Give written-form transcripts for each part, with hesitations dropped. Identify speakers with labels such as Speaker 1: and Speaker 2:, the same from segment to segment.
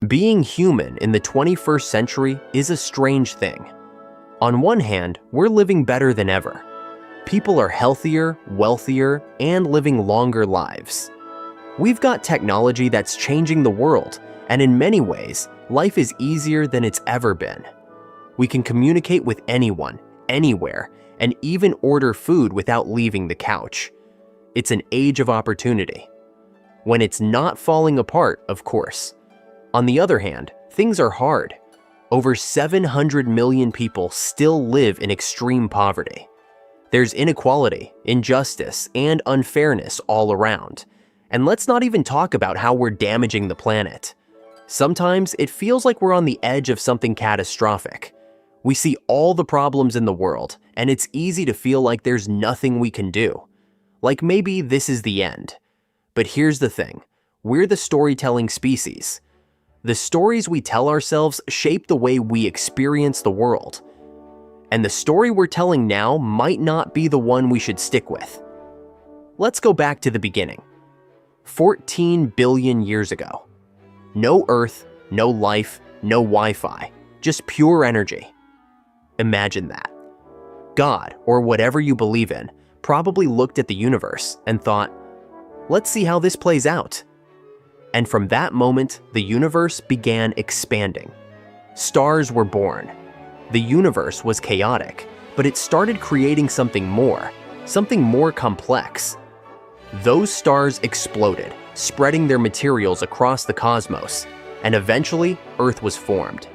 Speaker 1: Being human in the 21st century is a strange thing. On one hand, we're living better than ever. People are healthier, wealthier, and living longer lives. We've got technology that's changing the world, and in many ways, life is easier than it's ever been. We can communicate with anyone, anywhere, and even order food without leaving the couch. It's an age of opportunity. When it's not falling apart, of course. On the other hand, things are hard. Over 700 million people still live in extreme poverty. There's inequality, injustice, and unfairness all around. And let's not even talk about how we're damaging the planet. Sometimes it feels like we're on the edge of something catastrophic. We see all the problems in the world, and it's easy to feel like there's nothing we can do. Like maybe this is the end. But here's the thing, we're the storytelling species. The stories we tell ourselves shape the way we experience the world. And the story we're telling now might not be the one we should stick with. Let's go back to the beginning. 14 billion years ago. No Earth, no life, no Wi-Fi, just pure energy. Imagine that. God, or whatever you believe in, probably looked at the universe and thought, let's see how this plays out. And from that moment, the universe began expanding. Stars were born. The universe was chaotic, but it started creating something more complex. Those stars exploded, spreading their materials across the cosmos, and eventually, Earth was formed.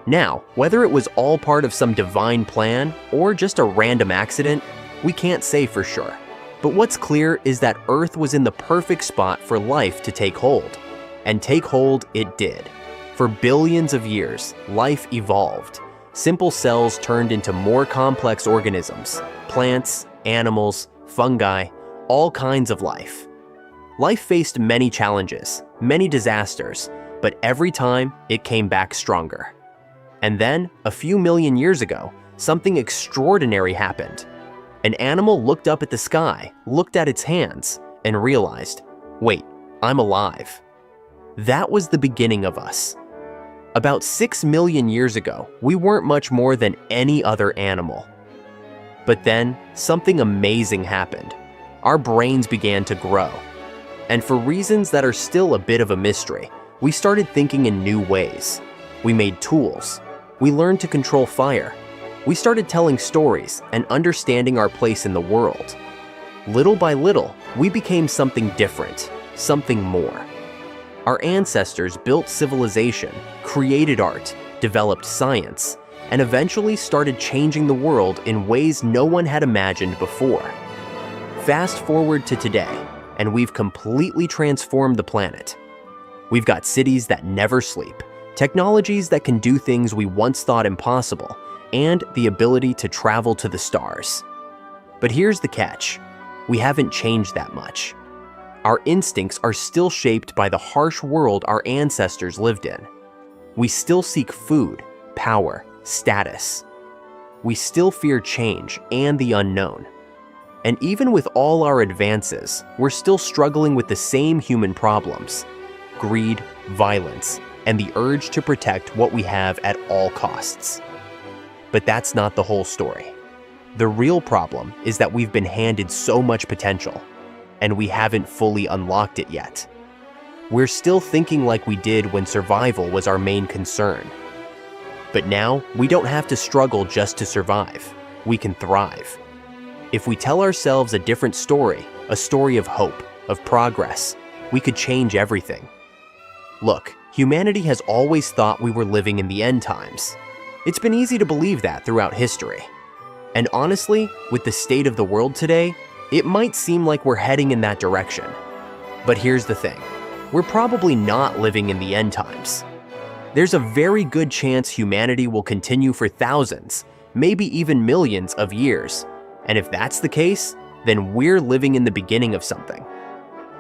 Speaker 1: Now, whether it was all part of some divine plan or just a random accident, we can't say for sure. But what's clear is that Earth was in the perfect spot for life to take hold. And take hold it did. For billions of years, life evolved. Simple cells turned into more complex organisms, plants, animals, fungi, all kinds of life. Life faced many challenges, many disasters, but every time it came back stronger. And then, a few million years ago, something extraordinary happened. An animal looked up at the sky, looked at its hands, and realized, wait, I'm alive. That was the beginning of us. About 6 million years ago, we weren't much more than any other animal. But then, something amazing happened. Our brains began to grow. And for reasons that are still a bit of a mystery, we started thinking in new ways. We made tools. We learned to control fire. We started telling stories and understanding our place in the world. Little by little, we became something different, something more. Our ancestors built civilization, created art, developed science, and eventually started changing the world in ways no one had imagined before. Fast forward to today, and we've completely transformed the planet. We've got cities that never sleep, technologies that can do things we once thought impossible, and the ability to travel to the stars. But here's the catch. We haven't changed that much. Our instincts are still shaped by the harsh world our ancestors lived in. We still seek food, power, status. We still fear change and the unknown. And even with all our advances, we're still struggling with the same human problems: greed, violence, and the urge to protect what we have at all costs. But that's not the whole story. The real problem is that we've been handed so much potential, and we haven't fully unlocked it yet. We're still thinking like we did when survival was our main concern. But now, we don't have to struggle just to survive. We can thrive. If we tell ourselves a different story, a story of hope, of progress, we could change everything. Look, humanity has always thought we were living in the end times. It's been easy to believe that throughout history. And honestly, with the state of the world today, it might seem like we're heading in that direction. But here's the thing, we're probably not living in the end times. There's a very good chance humanity will continue for thousands, maybe even millions of years. And if that's the case, then we're living in the beginning of something.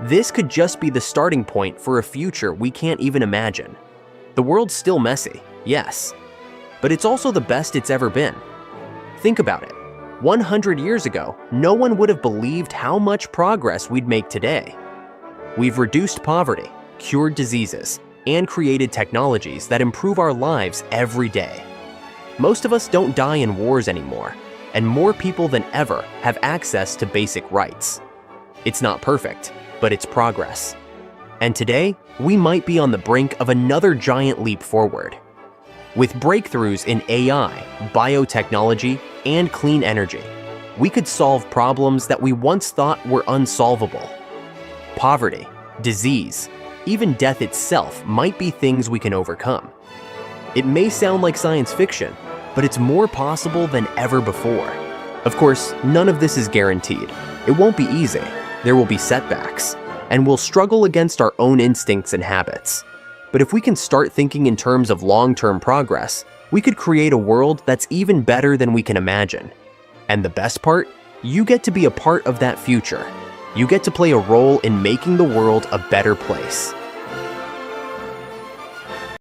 Speaker 1: This could just be the starting point for a future we can't even imagine. The world's still messy, yes, but it's also the best it's ever been. Think about it. 100 years ago, no one would have believed how much progress we'd make today. We've reduced poverty, cured diseases, and created technologies that improve our lives every day. Most of us don't die in wars anymore, and more people than ever have access to basic rights. It's not perfect, but it's progress. And today, we might be on the brink of another giant leap forward. With breakthroughs in AI, biotechnology, and clean energy, we could solve problems that we once thought were unsolvable. Poverty, disease, even death itself might be things we can overcome. It may sound like science fiction, but it's more possible than ever before. Of course, none of this is guaranteed. It won't be easy. There will be setbacks, and we'll struggle against our own instincts and habits. But if we can start thinking in terms of long-term progress, we could create a world that's even better than we can imagine. And the best part? You get to be a part of that future. You get to play a role in making the world a better place.